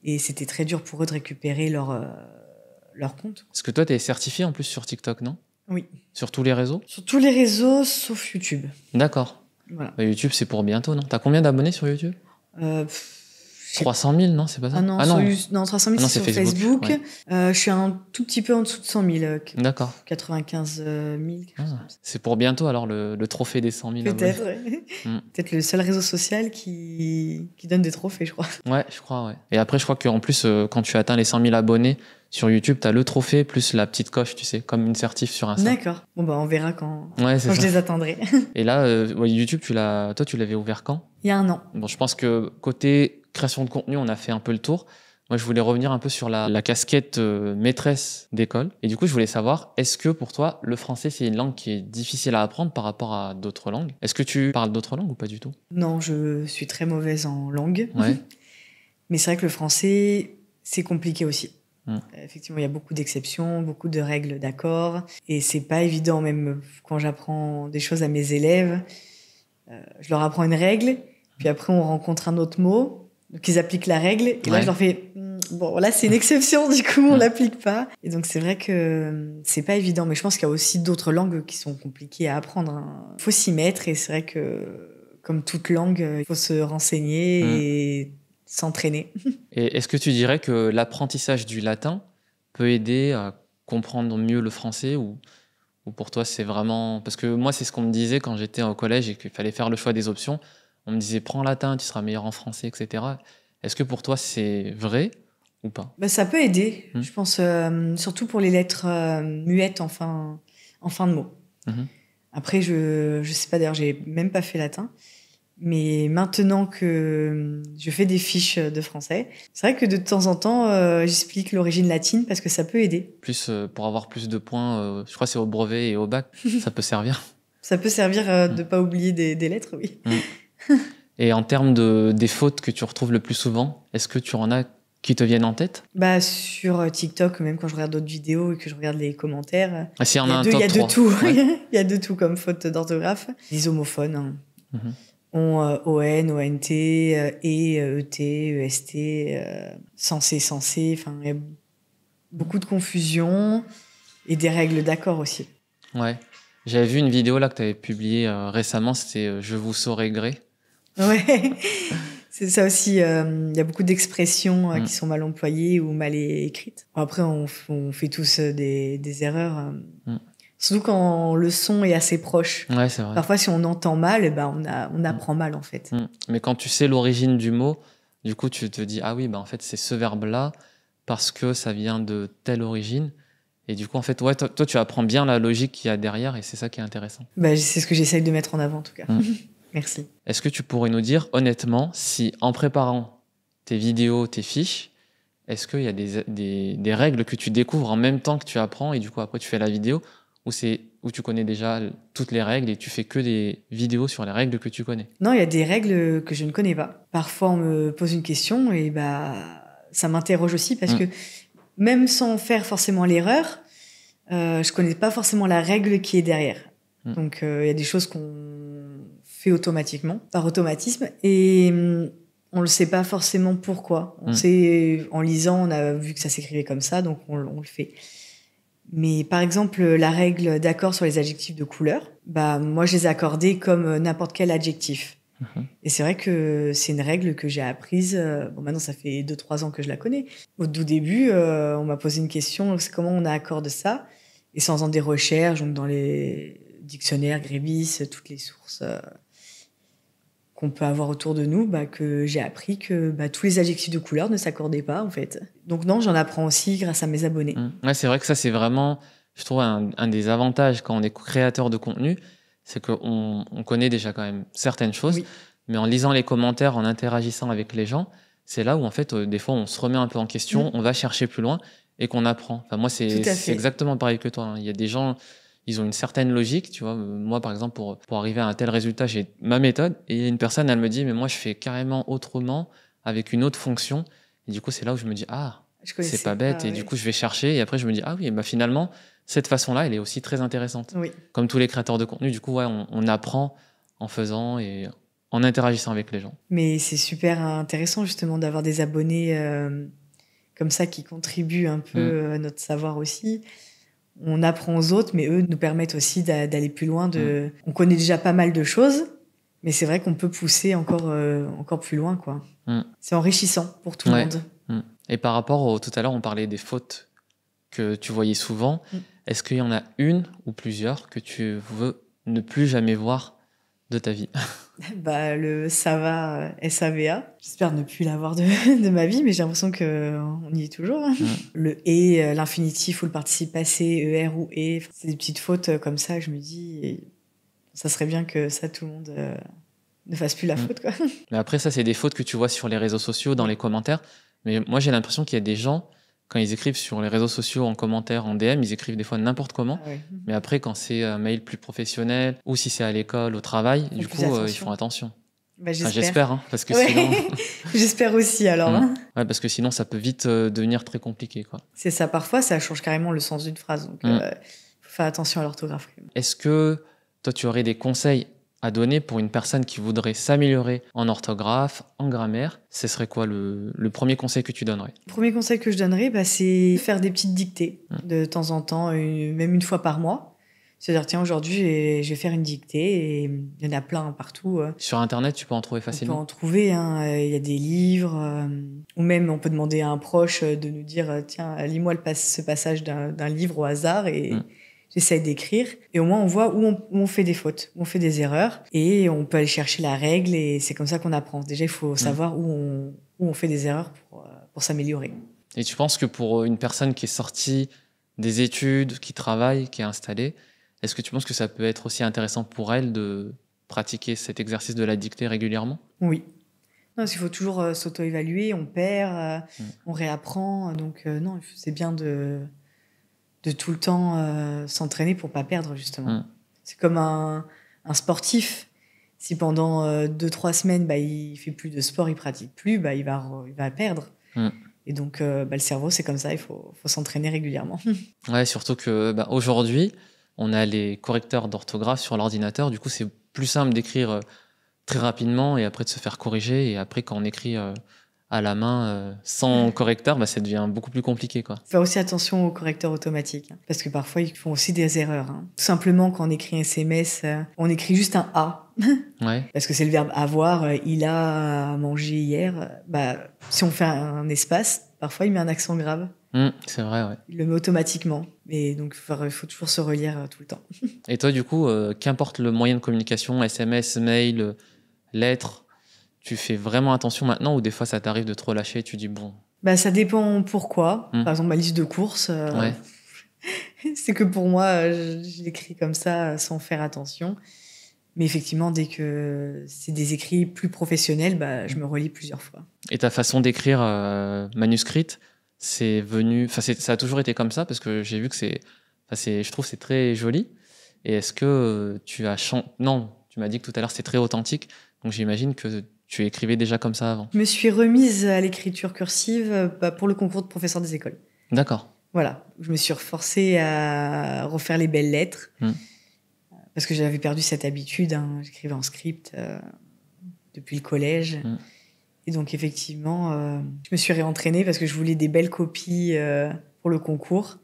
Et c'était très dur pour eux de récupérer leur compte. Parce que toi, tu es certifié en plus sur TikTok, non? Oui. Sur tous les réseaux? Sur tous les réseaux, sauf YouTube. D'accord. Voilà. YouTube, c'est pour bientôt, non? T'as combien d'abonnés sur YouTube? 300 000, non? C'est pas ça? Non, 300 000, c'est sur Facebook. Ouais. Je suis un tout petit peu en dessous de 100 000. D'accord. 95 000. C'est pour bientôt, alors, le trophée des 100 000 Peut-être, abonnés. Peut-être le seul réseau social qui donne des trophées, je crois. Ouais, je crois, ouais. Et après, je crois qu'en plus, quand tu atteins les 100 000 abonnés sur YouTube, tu as le trophée plus la petite coche, tu sais, comme une certif sur Insta. D'accord. Bon, on verra quand je les atteindrai. Et là, YouTube, toi, tu l'avais ouvert quand? Il y a 1 an. Bon, je pense que côté création de contenu, on a fait un peu le tour. Moi, je voulais revenir un peu sur la casquette maîtresse d'école. Et du coup, je voulais savoir, est-ce que pour toi, le français, c'est une langue qui est difficile à apprendre par rapport à d'autres langues? Est-ce que tu parles d'autres langues ou pas du tout? Non, je suis très mauvaise en langue. Ouais. Mais c'est vrai que le français, c'est compliqué aussi. Effectivement, il y a beaucoup d'exceptions, beaucoup de règles d'accord. Et c'est pas évident, même quand j'apprends des choses à mes élèves. Je leur apprends une règle, puis après, on rencontre un autre mot. Donc, ils appliquent la règle. Et là, je leur fais, bon, là, c'est une exception, du coup, on l'applique pas. Et donc, c'est vrai que c'est pas évident. Mais je pense qu'il y a aussi d'autres langues qui sont compliquées à apprendre. Il faut s'y mettre. Et c'est vrai que, comme toute langue, il faut se renseigner et s'entraîner. Et est-ce que tu dirais que l'apprentissage du latin peut aider à comprendre mieux le français ou pour toi, c'est vraiment... Parce que moi, c'est ce qu'on me disait quand j'étais au collège et qu'il fallait faire le choix des options. On me disait, prends latin, tu seras meilleur en français, etc. Est-ce que pour toi, c'est vrai ou pas? Ça peut aider, je pense, surtout pour les lettres muettes en fin de mot. Après, je sais pas, d'ailleurs, j'ai même pas fait latin. Mais maintenant que je fais des fiches de français, c'est vrai que de temps en temps, j'explique l'origine latine parce que ça peut aider. Plus pour avoir plus de points, je crois que c'est au brevet et au bac, ça peut servir. Ça peut servir de ne pas oublier des lettres, oui. Et en termes des fautes que tu retrouves le plus souvent, est-ce que tu en as qui te viennent en tête? Sur TikTok, même quand je regarde d'autres vidéos et que je regarde les commentaires, il y a de tout. Il y a de tout comme faute d'orthographe. Les homophones. On ON, ONT, ET, EST, censé. Enfin, il y a beaucoup de confusion et des règles d'accord aussi. Ouais. J'avais vu une vidéo là que tu avais publiée récemment, c'était Je vous saurai gré. Ouais, c'est ça aussi. Il y a beaucoup d'expressions qui sont mal employées ou mal écrites. Après, on fait tous des erreurs. Surtout quand le son est assez proche. Ouais, c'est vrai. Parfois, si on entend mal, on apprend mal, en fait. Mais quand tu sais l'origine du mot, du coup, tu te dis, ah oui, en fait, c'est ce verbe-là parce que ça vient de telle origine. Et du coup, en fait, ouais, toi, tu apprends bien la logique qu'il y a derrière et c'est ça qui est intéressant. C'est ce que j'essaye de mettre en avant, en tout cas. Merci. Est-ce que tu pourrais nous dire honnêtement si en préparant tes vidéos, tes fiches, est-ce qu'il y a des règles que tu découvres en même temps que tu apprends et du coup après tu fais la vidéo, où tu connais déjà toutes les règles et tu fais que des vidéos sur les règles que tu connais? Non, il y a des règles que je ne connais pas. Parfois, on me pose une question et ça m'interroge aussi parce que même sans faire forcément l'erreur, je connais pas forcément la règle qui est derrière. Donc, il y a des choses qu'on fait automatiquement, par automatisme, et on le sait pas forcément pourquoi. On sait, en lisant, on a vu que ça s'écrivait comme ça, donc on le fait. Mais par exemple, la règle d'accord sur les adjectifs de couleur, moi, je les ai accordés comme n'importe quel adjectif. Et c'est vrai que c'est une règle que j'ai apprise. Maintenant, ça fait 2-3 ans que je la connais. Au tout début, on m'a posé une question, c'est comment on accorde ça? Et c'est en faisant des recherches, donc dans les dictionnaires, Grébis, toutes les sources qu'on peut avoir autour de nous, que j'ai appris que tous les adjectifs de couleur ne s'accordaient pas, en fait. Donc non, j'en apprends aussi grâce à mes abonnés. Ouais, c'est vrai que ça, c'est vraiment, je trouve, un des avantages quand on est créateur de contenu, c'est qu'on connaît déjà quand même certaines choses, mais en lisant les commentaires, en interagissant avec les gens, c'est là où, en fait, des fois, on se remet un peu en question, on va chercher plus loin et qu'on apprend. Enfin, moi, c'est exactement pareil que toi. Il y a des gens, ils ont une certaine logique, tu vois. Moi, par exemple, pour arriver à un tel résultat, j'ai ma méthode, et une personne, elle me dit, mais moi, je fais carrément autrement, avec une autre fonction. Et du coup, c'est là où je me dis, c'est pas bête, et du coup, je vais chercher, et après, je me dis, finalement, cette façon-là, elle est aussi très intéressante. Oui. Comme tous les créateurs de contenu, du coup, on apprend en faisant et en interagissant avec les gens. Mais c'est super intéressant, justement, d'avoir des abonnés comme ça qui contribuent un peu à notre savoir aussi. On apprend aux autres, mais eux nous permettent aussi d'aller plus loin. On connaît déjà pas mal de choses, mais c'est vrai qu'on peut pousser encore plus loin, quoi. C'est enrichissant pour tout le monde. Et par rapport tout à l'heure, on parlait des fautes que tu voyais souvent. Est-ce qu'il y en a une ou plusieurs que tu veux ne plus jamais voir de ta vie? Le SAVA, SAVA. J'espère ne plus l'avoir de ma vie, mais j'ai l'impression qu'on y est toujours. Le et, l'infinitif ou le participe passé, ER ou et. C'est des petites fautes comme ça, je me dis, ça serait bien que ça, tout le monde ne fasse plus la faute, quoi. Mais après, ça, c'est des fautes que tu vois sur les réseaux sociaux, dans les commentaires. Mais moi, j'ai l'impression qu'il y a des gens, quand ils écrivent sur les réseaux sociaux, en commentaire, en DM, ils écrivent des fois n'importe comment. Mais après, quand c'est un mail plus professionnel, ou si c'est à l'école, au travail, du coup, ils font attention. J'espère, hein, parce que sinon... J'espère aussi, alors. Ouais, parce que sinon, ça peut vite devenir très compliqué, quoi. C'est ça, parfois, ça change carrément le sens d'une phrase. Donc, faut faire attention à l'orthographe. Est-ce que toi, tu aurais des conseils à donner pour une personne qui voudrait s'améliorer en orthographe, en grammaire? Ce serait quoi le premier conseil que tu donnerais? Le premier conseil que je donnerais, c'est faire des petites dictées de temps en temps, même une fois par mois. C'est-à-dire, tiens, aujourd'hui, je vais faire une dictée, et il y en a plein partout. Sur Internet, tu peux en trouver facilement? On peut en trouver, il y a des livres, ou même on peut demander à un proche de nous dire, tiens, lis-moi ce passage d'un livre au hasard, et... J'essaie d'écrire, et au moins on voit où on fait des fautes, où on fait des erreurs, et on peut aller chercher la règle, et c'est comme ça qu'on apprend. Déjà, il faut savoir où on fait des erreurs pour s'améliorer. Et tu penses que pour une personne qui est sortie des études, qui travaille, qui est installée, est-ce que tu penses que ça peut être aussi intéressant pour elle de pratiquer cet exercice de la dictée régulièrement? Oui. Non, il faut toujours s'auto-évaluer, on perd, on réapprend, donc non, c'est bien de tout le temps s'entraîner pour pas perdre, justement. C'est comme un sportif. Si pendant 2-3 semaines, il fait plus de sport, il pratique plus, il va perdre. Et donc, le cerveau, c'est comme ça, il faut s'entraîner régulièrement. Ouais, surtout que aujourd'hui, on a les correcteurs d'orthographe sur l'ordinateur. Du coup, c'est plus simple d'écrire très rapidement et après de se faire corriger. Et après, quand on écrit... à la main, sans correcteur, ça devient beaucoup plus compliqué, quoi. Faire aussi attention aux correcteurs automatiques, parce que parfois, ils font aussi des erreurs. Tout simplement, quand on écrit un SMS, on écrit juste un A. Parce que c'est le verbe avoir. Il a mangé hier. Si on fait un espace, parfois, il met un accent grave. C'est vrai, ouais. Il le met automatiquement. Et donc, il faut toujours se relire tout le temps. Et toi, du coup, qu'importe le moyen de communication, SMS, mail, lettres, tu fais vraiment attention maintenant, ou des fois ça t'arrive de te relâcher et tu dis bon? Ça dépend pourquoi. Par exemple, ma liste de courses, c'est que pour moi, je l'écris comme ça sans faire attention. Mais effectivement, dès que c'est des écrits plus professionnels, bah, je me relis plusieurs fois. Et ta façon d'écrire manuscrite, c'est venu, enfin, ça a toujours été comme ça parce que j'ai vu que je trouve que c'est très joli. Et est-ce que tu as non, tu m'as dit que tout à l'heure c'était très authentique, donc j'imagine que tu écrivais déjà comme ça avant. Je me suis remise à l'écriture cursive pour le concours de professeur des écoles. D'accord. Voilà, je me suis reforcée à refaire les belles lettres parce que j'avais perdu cette habitude. Hein. J'écrivais en script depuis le collège. Et donc, effectivement, je me suis réentraînée parce que je voulais des belles copies pour le concours.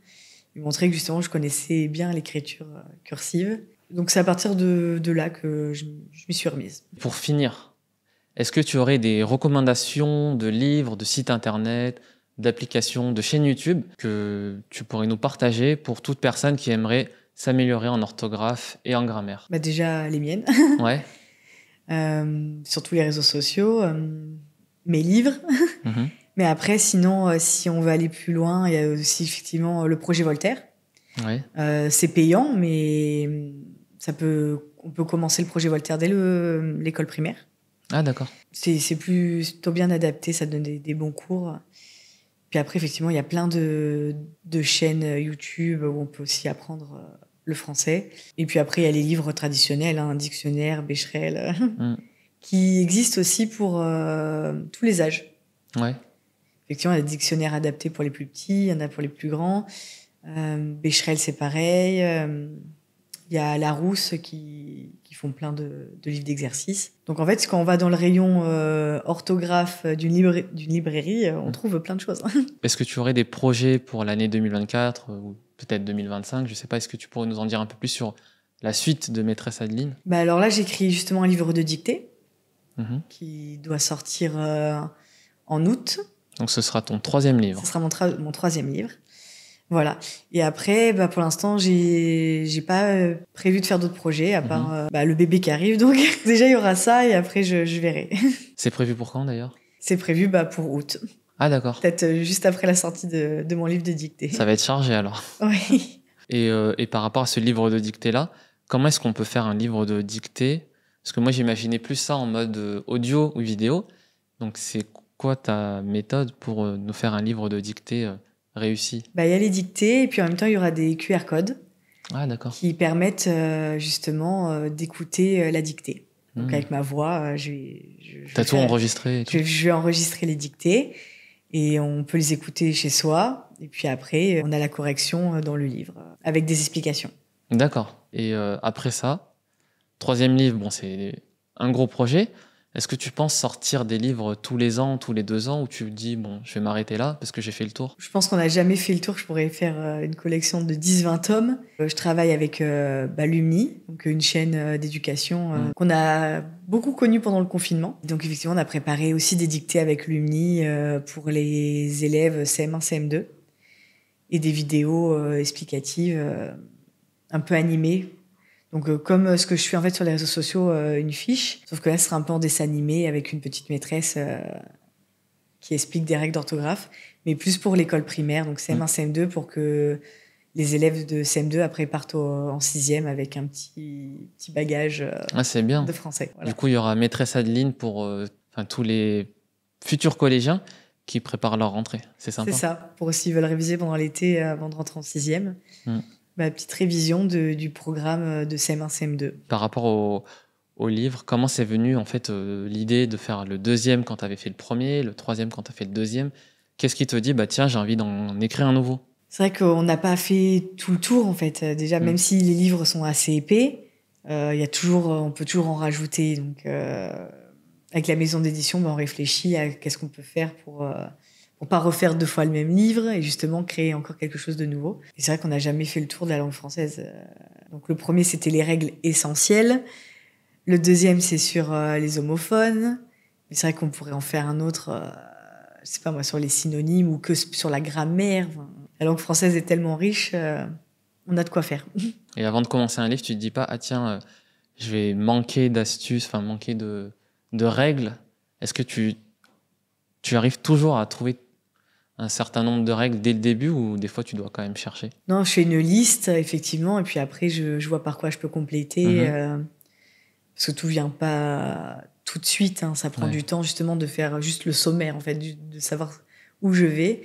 Et montrer que, justement, je connaissais bien l'écriture cursive. Donc, c'est à partir de là que je m'y suis remise. Pour finir, est-ce que tu aurais des recommandations de livres, de sites internet, d'applications, de chaînes YouTube que tu pourrais nous partager pour toute personne qui aimerait s'améliorer en orthographe et en grammaire? Bah déjà, les miennes. Ouais. Sur tous les réseaux sociaux. Mes livres. Mais après, sinon, si on veut aller plus loin, il y a aussi effectivement le projet Voltaire. Ouais. C'est payant, mais on peut commencer le projet Voltaire dès l'école primaire. Ah, d'accord. C'est plutôt bien adapté, ça donne des bons cours. Puis après, effectivement, il y a plein de chaînes YouTube où on peut aussi apprendre le français. Et puis après, il y a les livres traditionnels, hein, dictionnaire, Becherel, qui existent aussi pour tous les âges. Ouais. Effectivement, il y a des dictionnaires adaptés pour les plus petits, il y en a pour les plus grands. Becherel, c'est pareil. Il y a Larousse qui font plein de livres d'exercices. Donc en fait, quand on va dans le rayon orthographe d'une librairie, on trouve plein de choses. Est-ce que tu aurais des projets pour l'année 2024 ou peut-être 2025? Je ne sais pas, est-ce que tu pourrais nous en dire un peu plus sur la suite de Maîtresse Adeline? Bah alors là, j'écris justement un livre de dictée qui doit sortir en août. Donc ce sera ton 3e livre. Ce sera mon 3e livre. Voilà. Et après, bah, pour l'instant, j'ai pas prévu de faire d'autres projets, à part le bébé qui arrive. Donc déjà, il y aura ça et après, je verrai. C'est prévu pour quand d'ailleurs? C'est prévu pour août. Ah d'accord. Peut-être juste après la sortie de mon livre de dictée. Ça va être chargé alors. Oui. Et par rapport à ce livre de dictée-là, comment est-ce qu'on peut faire un livre de dictée? Parce que moi, j'imaginais plus ça en mode audio ou vidéo. Donc c'est quoi ta méthode pour nous faire un livre de dictée réussi? Il y a les dictées et puis en même temps, il y aura des QR codes qui permettent justement d'écouter la dictée. Donc avec ma voix, T'as tout enregistré et tout. Je vais enregistrer les dictées et on peut les écouter chez soi. Et puis après, on a la correction dans le livre avec des explications. D'accord. Et après ça, 3e livre, bon, c'est un gros projet. Est-ce que tu penses sortir des livres tous les ans, tous les 2 ans, ou tu te dis, bon, je vais m'arrêter là parce que j'ai fait le tour? Je pense qu'on n'a jamais fait le tour. Je pourrais faire une collection de 10-20 tomes. Je travaille avec Lumni, donc une chaîne d'éducation qu'on a beaucoup connue pendant le confinement. Donc effectivement, on a préparé aussi des dictées avec Lumni pour les élèves CM1, CM2 et des vidéos explicatives un peu animées. Donc, comme ce que je fais en fait sur les réseaux sociaux, une fiche, sauf que là, ce sera un peu en dessin animé avec une petite maîtresse qui explique des règles d'orthographe, mais plus pour l'école primaire, donc CM1, CM2, pour que les élèves de CM2 après partent en 6e avec un petit bagage c'est bien. de français. Voilà. Du coup, il y aura Maîtresse Adeline pour tous les futurs collégiens qui préparent leur rentrée. C'est sympa. C'est ça, pour s'ils veulent réviser pendant l'été avant de rentrer en 6e. Petite révision du programme de CM1, CM2. Par rapport au livre, comment c'est venu en fait l'idée de faire le 2e quand tu avais fait le 1er, le 3e quand tu as fait le 2e? Qu'est-ce qui te dit, tiens, j'ai envie d'en écrire un nouveau? C'est vrai qu'on n'a pas fait tout le tour en fait. Déjà, même si les livres sont assez épais, on peut toujours en rajouter. Donc, avec la maison d'édition, on réfléchit à qu'est-ce qu'on peut faire pour pas refaire 2 fois le même livre et justement créer encore quelque chose de nouveau. Et c'est vrai qu'on n'a jamais fait le tour de la langue française. Donc le 1er, c'était les règles essentielles. Le 2e, c'est sur les homophones. Mais c'est vrai qu'on pourrait en faire un autre, je sais pas moi, sur les synonymes ou que sur la grammaire. Enfin, la langue française est tellement riche, on a de quoi faire. Et avant de commencer un livre, tu te dis pas, ah tiens, je vais manquer d'astuces, manquer de règles. Est-ce que tu arrives toujours à trouver un certain nombre de règles dès le début ou des fois tu dois quand même chercher? Non, je fais une liste effectivement et puis après je vois par quoi je peux compléter. Parce que tout vient pas tout de suite, hein. Ça prend du temps justement de faire juste le sommaire, en fait, de savoir où je vais.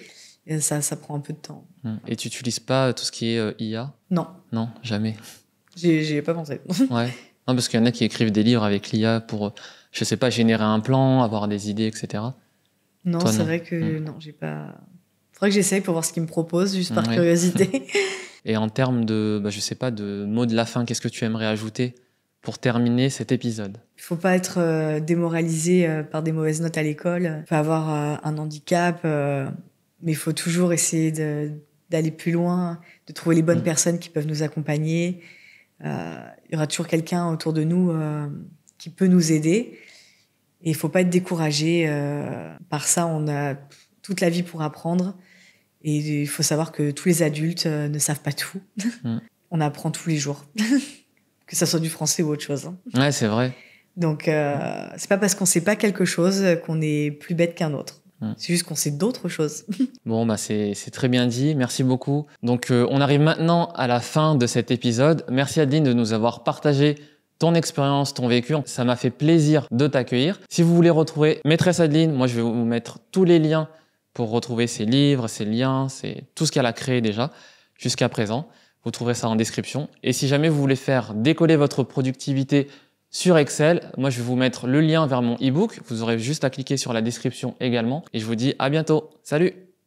Et ça prend un peu de temps. Et tu n'utilises pas tout ce qui est IA? Non. Non, jamais. J'y ai pas pensé. Ouais. Non, parce qu'il y en a qui écrivent des livres avec l'IA pour, je sais pas, générer un plan, avoir des idées, etc. Non, c'est vrai que non, j'ai pas. Faudrait que j'essaye pour voir ce qu'ils me proposent, juste par curiosité. Et en termes de, je sais pas, de mots de la fin, qu'est-ce que tu aimerais ajouter pour terminer cet épisode? Il faut pas être démoralisé par des mauvaises notes à l'école. Il faut avoir un handicap, mais il faut toujours essayer d'aller plus loin, de trouver les bonnes personnes qui peuvent nous accompagner. Il y aura toujours quelqu'un autour de nous qui peut nous aider. Et il faut pas être découragé par ça. On a toute la vie pour apprendre. Et il faut savoir que tous les adultes ne savent pas tout. On apprend tous les jours. Que ça soit du français ou autre chose. Hein. Ouais, c'est vrai. Donc, c'est pas parce qu'on sait pas quelque chose qu'on est plus bête qu'un autre. C'est juste qu'on sait d'autres choses. Bon, c'est très bien dit. Merci beaucoup. Donc, on arrive maintenant à la fin de cet épisode. Merci Adeline de nous avoir partagé ton expérience, ton vécu. Ça m'a fait plaisir de t'accueillir. Si vous voulez retrouver Maîtresse Adeline, moi, je vais vous mettre tous les liens pour retrouver ses livres, ses liens, tout ce qu'elle a créé déjà jusqu'à présent. Vous trouverez ça en description. Et si jamais vous voulez faire décoller votre productivité sur Excel, moi je vais vous mettre le lien vers mon e-book. Vous aurez juste à cliquer sur la description également. Et je vous dis à bientôt. Salut!